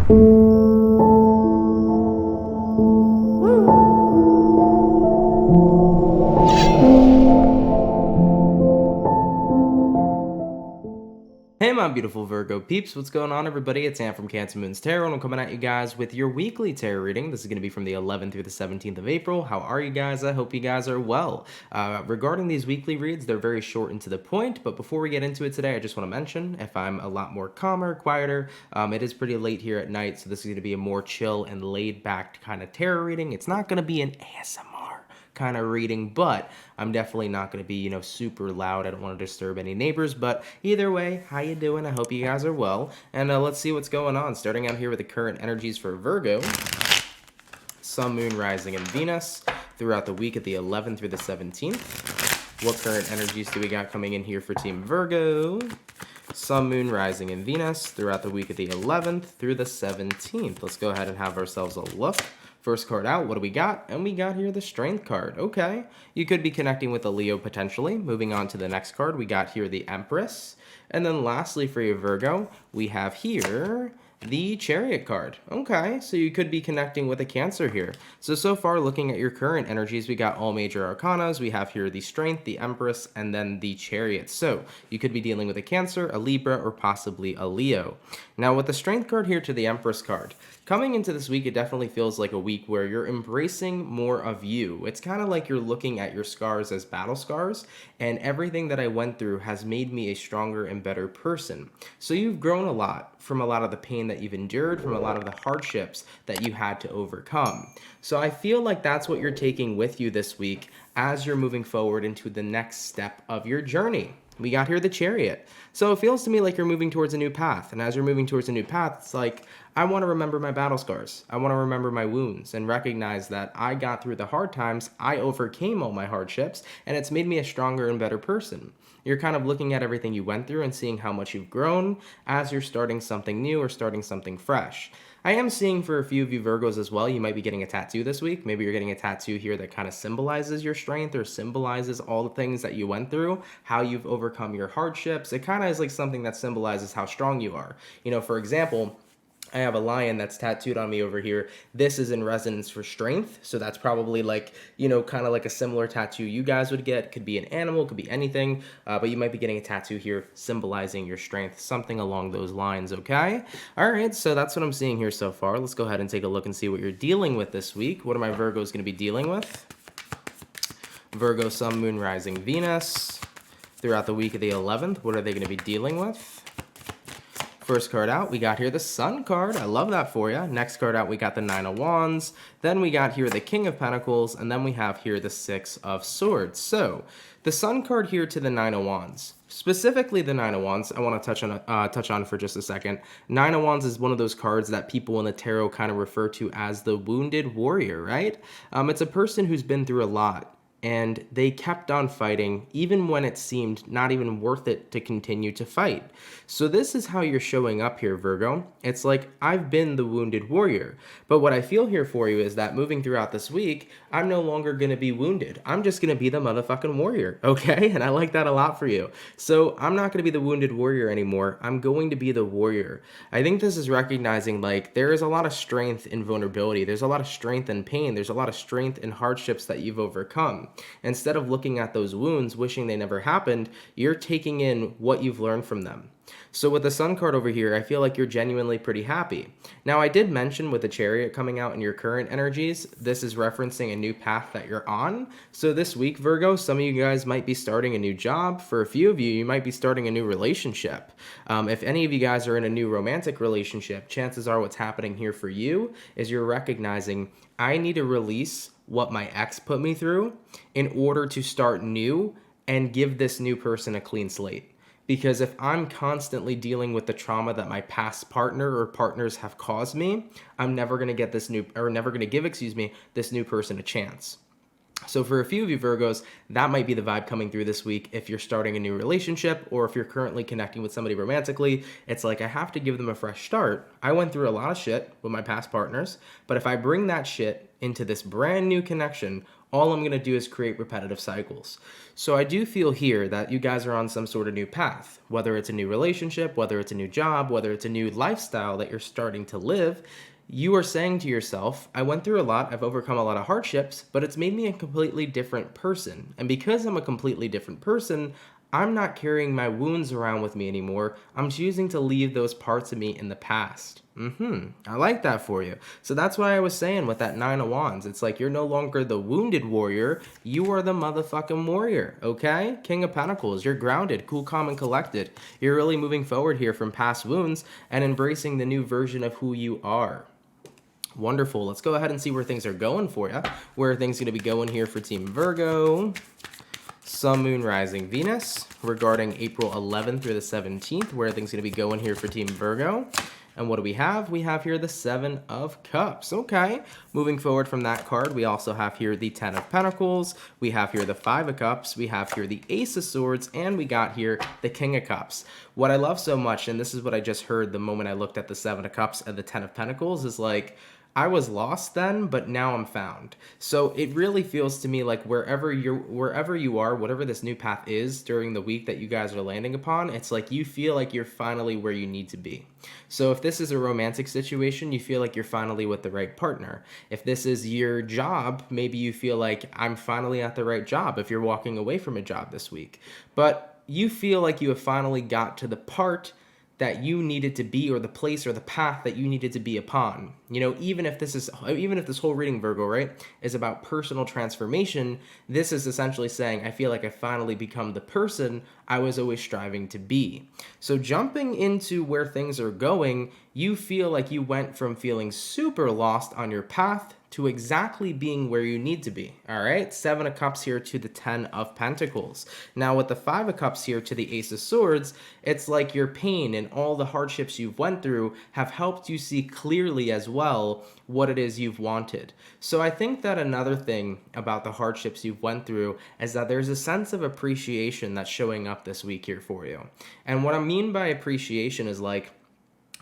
Hey my beautiful Virgo peeps, what's going on everybody? It's Sam from CancerMoonsTarot and I'm coming at you guys with your weekly tarot reading. This is going to be from the 11th through the 17th of April. How are you guys? I hope you guys are well. Regarding these weekly reads, they're very short and to the point, but before we get into it today, I just want to mention if I'm a lot more calmer, quieter, it is pretty late here at night, so this is going to be a more chill and laid back kind of tarot reading. It's not going to be an ASMR kind of reading, but I'm definitely not going to be, super loud. I don't want to disturb any neighbors, but either way, how you doing? I hope you guys are well, and let's see what's going on. Starting out here with the current energies for Virgo, Sun, Moon, Rising, and Venus throughout the week of the 11th through the 17th. What current energies do we got coming in here for Team Virgo? Sun, Moon, Rising, and Venus throughout the week of the 11th through the 17th. Let's go ahead and have ourselves a look. First card out, what do we got? And we got here the Strength card. Okay, you could be connecting with a Leo potentially. Moving on to the next card, we got here the Empress. And then lastly for you, Virgo, we have here the Chariot card. Okay, so you could be connecting with a Cancer here. So far, looking at your current energies, we got all major arcanas. We have here the Strength, the Empress, and then the Chariot. So you could be dealing with a Cancer, a Libra, or possibly a Leo. Now with the Strength card here to the Empress card, coming into this week, it definitely feels like a week where you're embracing more of you. It's kind of like you're looking at your scars as battle scars, and everything that I went through has made me a stronger and better person. So you've grown a lot from a lot of the pain that you've endured, from a lot of the hardships that you had to overcome. So I feel like that's what you're taking with you this week as you're moving forward into the next step of your journey. We got here the Chariot. So it feels to me like you're moving towards a new path. And as you're moving towards a new path, it's like, I want to remember my battle scars. I want to remember my wounds and recognize that I got through the hard times. I overcame all my hardships, and it's made me a stronger and better person. You're kind of looking at everything you went through and seeing how much you've grown as you're starting something new or starting something fresh. I am seeing for a few of you Virgos as well, you might be getting a tattoo this week. Maybe you're getting a tattoo here that kind of symbolizes your strength or symbolizes all the things that you went through, how you've overcome your hardships. It kind of is like something that symbolizes how strong you are. For example, I have a lion that's tattooed on me over here. This is in resonance for strength. So that's probably like, kind of like a similar tattoo you guys would get. Could be an animal, could be anything. But you might be getting a tattoo here symbolizing your strength, something along those lines, okay? All right, so that's what I'm seeing here so far. Let's go ahead and take a look and see what you're dealing with this week. What are my Virgos going to be dealing with? Virgo, Sun, Moon, Rising, Venus. Throughout the week of the 11th, what are they going to be dealing with? First card out, we got here the Sun card. I love that for you. Next card out, we got the Nine of Wands. Then we got here the King of Pentacles. And then we have here the Six of Swords. So the Sun card here to the Nine of Wands. Specifically the Nine of Wands, I want to touch on for just a second. Nine of Wands is one of those cards that people in the tarot kind of refer to as the wounded warrior, right? It's a person who's been through a lot. And they kept on fighting even when it seemed not even worth it to continue to fight. So this is how you're showing up here, Virgo. It's like, I've been the wounded warrior. But what I feel here for you is that moving throughout this week, I'm no longer going to be wounded. I'm just going to be the motherfucking warrior, okay? And I like that a lot for you. So I'm not going to be the wounded warrior anymore. I'm going to be the warrior. I think this is recognizing like there is a lot of strength in vulnerability. There's a lot of strength in pain. There's a lot of strength in hardships that you've overcome. Instead of looking at those wounds, wishing they never happened, you're taking in what you've learned from them. So with the Sun card over here, I feel like you're genuinely pretty happy. Now, I did mention with the Chariot coming out in your current energies, this is referencing a new path that you're on. So this week, Virgo, some of you guys might be starting a new job. For a few of you, you might be starting a new relationship. If any of you guys are in a new romantic relationship, chances are what's happening here for you is you're recognizing, I need to release what my ex put me through in order to start new and give this new person a clean slate. Because if I'm constantly dealing with the trauma that my past partner or partners have caused me, I'm never going to get this new, or never going to give, this new person a chance. So for a few of you Virgos, that might be the vibe coming through this week. If you're starting a new relationship or if you're currently connecting with somebody romantically, it's like I have to give them a fresh start. I went through a lot of shit with my past partners, but if I bring that shit into this brand new connection, all I'm going to do is create repetitive cycles. So I do feel here that you guys are on some sort of new path, whether it's a new relationship, whether it's a new job, whether it's a new lifestyle that you're starting to live. You are saying to yourself, I went through a lot, I've overcome a lot of hardships, but it's made me a completely different person. And because I'm a completely different person, I'm not carrying my wounds around with me anymore. I'm choosing to leave those parts of me in the past. I like that for you. So that's why I was saying with that Nine of Wands, it's like you're no longer the wounded warrior, you are the motherfucking warrior, okay? King of Pentacles, you're grounded, cool, calm, and collected. You're really moving forward here from past wounds and embracing the new version of who you are. Wonderful. Let's go ahead and see where things are going for you. Where are things going to be going here for Team Virgo? Sun, Moon, Rising, Venus. Regarding April 11th through the 17th, where are things going to be going here for Team Virgo? And what do we have? We have here the Seven of Cups. Okay. Moving forward from that card, we also have here the Ten of Pentacles. We have here the Five of Cups. We have here the Ace of Swords. And we got here the King of Cups. What I love so much, and this is what I just heard the moment I looked at the Seven of Cups and the Ten of Pentacles, is like, I was lost then, but now I'm found. So it really feels to me like wherever you are, whatever this new path is during the week that you guys are landing upon, it's like you feel like you're finally where you need to be. So if this is a romantic situation, you feel like you're finally with the right partner. If this is your job, maybe you feel like I'm finally at the right job if you're walking away from a job this week. But you feel like you have finally got to the part that you needed to be, or the place or the path that you needed to be upon. You know, even if this whole reading, Virgo, right, is about personal transformation, this is essentially saying, I feel like I finally become the person I was always striving to be. So jumping into where things are going, you feel like you went from feeling super lost on your path to exactly being where you need to be. All right, Seven of Cups here to the Ten of Pentacles. Now with the Five of Cups here to the Ace of Swords, it's like your pain and all the hardships you've went through have helped you see clearly as well what it is you've wanted. So I think that another thing about the hardships you've went through is that there's a sense of appreciation that's showing up this week here for you. And what I mean by appreciation is like,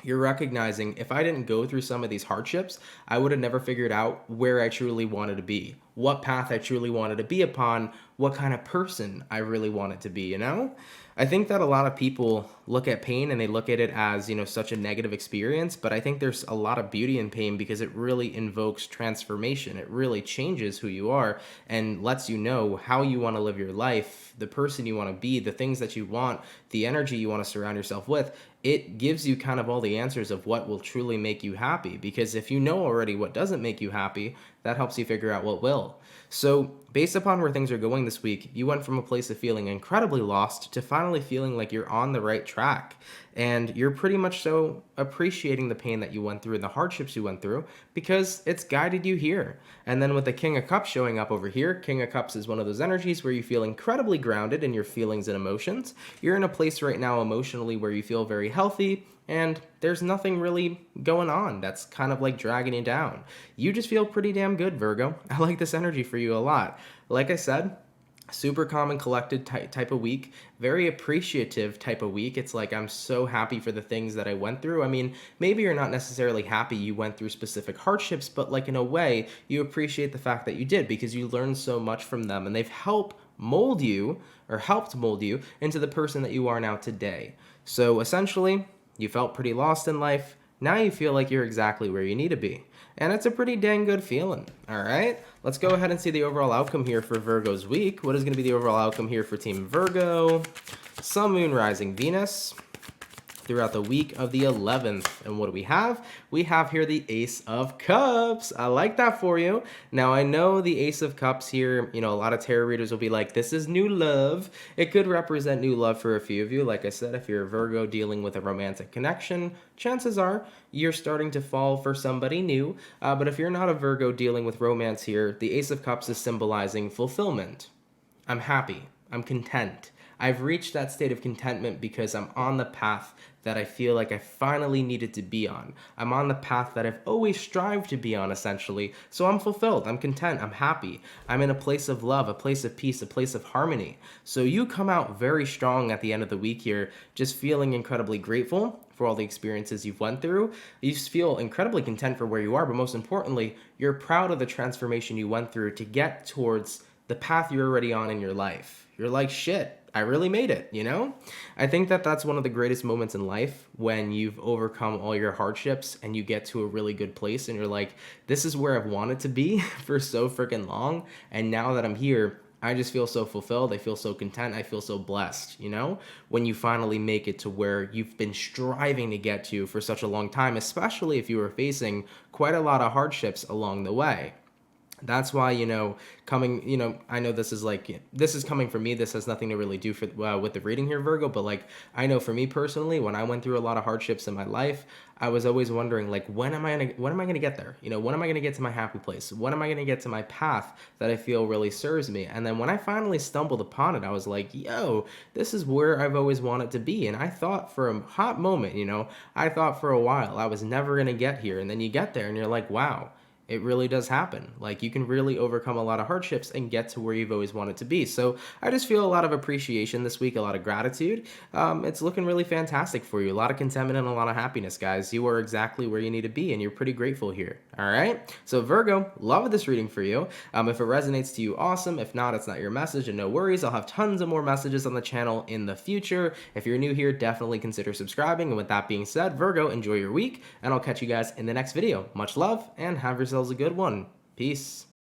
you're recognizing if I didn't go through some of these hardships, I would have never figured out where I truly wanted to be, what path I truly wanted to be upon, what kind of person I really wanted to be, you know? I think that a lot of people look at pain and they look at it as, you know, such a negative experience, but I think there's a lot of beauty in pain because it really invokes transformation. It really changes who you are and lets you know how you want to live your life, the person you want to be, the things that you want, the energy you want to surround yourself with. It gives you kind of all the answers of what will truly make you happy, because if you know already what doesn't make you happy, that helps you figure out what will. So based upon where things are going this week, you went from a place of feeling incredibly lost to finally feeling like you're on the right track. And you're pretty much so appreciating the pain that you went through and the hardships you went through because it's guided you here. And then with the King of Cups showing up over here, King of Cups is one of those energies where you feel incredibly grounded in your feelings and emotions. You're in a place right now emotionally where you feel very healthy, and there's nothing really going on that's kind of like dragging you down. You just feel pretty damn good, Virgo. I like this energy for you a lot. Like I said, super calm and collected type of week, very appreciative type of week. It's like I'm so happy for the things that I went through. I mean, maybe you're not necessarily happy you went through specific hardships, but like in a way, you appreciate the fact that you did because you learned so much from them and they've helped mold you into the person that you are now today. So essentially, you felt pretty lost in life. Now you feel like you're exactly where you need to be. And it's a pretty dang good feeling. All right, let's go ahead and see the overall outcome here for Virgo's week. What is going to be the overall outcome here for Team Virgo? Sun, Moon, Rising, Venus throughout the week of the 11th. And what do we have? We have here the Ace of Cups. I like that for you. Now, I know the Ace of Cups here, you know, a lot of tarot readers will be like, this is new love. It could represent new love for a few of you. Like I said, if you're a Virgo dealing with a romantic connection, chances are you're starting to fall for somebody new. But if you're not a Virgo dealing with romance here, the Ace of Cups is symbolizing fulfillment. I'm happy. I'm content. I've reached that state of contentment because I'm on the path that I feel like I finally needed to be on. I'm on the path that I've always strived to be on, essentially. So I'm fulfilled, I'm content, I'm happy. I'm in a place of love, a place of peace, a place of harmony. So you come out very strong at the end of the week here, just feeling incredibly grateful for all the experiences you've went through. You just feel incredibly content for where you are, but most importantly, you're proud of the transformation you went through to get towards the path you're already on in your life. You're like, shit, I really made it, you know? I think that that's one of the greatest moments in life, when you've overcome all your hardships and you get to a really good place and you're like, this is where I've wanted to be for so freaking long. And now that I'm here, I just feel so fulfilled. I feel so content. I feel so blessed, you know, when you finally make it to where you've been striving to get to for such a long time, especially if you were facing quite a lot of hardships along the way. That's why, coming, I know this is like, this is coming from me. This has nothing to really do for with the reading here, Virgo, but like, I know for me personally, when I went through a lot of hardships in my life, I was always wondering, like, when am I going to get there? When am I going to get to my happy place? When am I going to get to my path that I feel really serves me? And then when I finally stumbled upon it, I was like, yo, this is where I've always wanted to be. And I thought for a hot moment, I thought for a while I was never going to get here. And then you get there and you're like, wow, it really does happen. Like, you can really overcome a lot of hardships and get to where you've always wanted to be. So I just feel a lot of appreciation this week, a lot of gratitude. It's looking really fantastic for you. A lot of contentment and a lot of happiness, guys. You are exactly where you need to be, and you're pretty grateful here. All right? So Virgo, love this reading for you. If it resonates to you, awesome. If not, it's not your message, and no worries. I'll have tons of more messages on the channel in the future. If you're new here, definitely consider subscribing. And with that being said, Virgo, enjoy your week, and I'll catch you guys in the next video. Much love, and have yourselves a good one. Peace.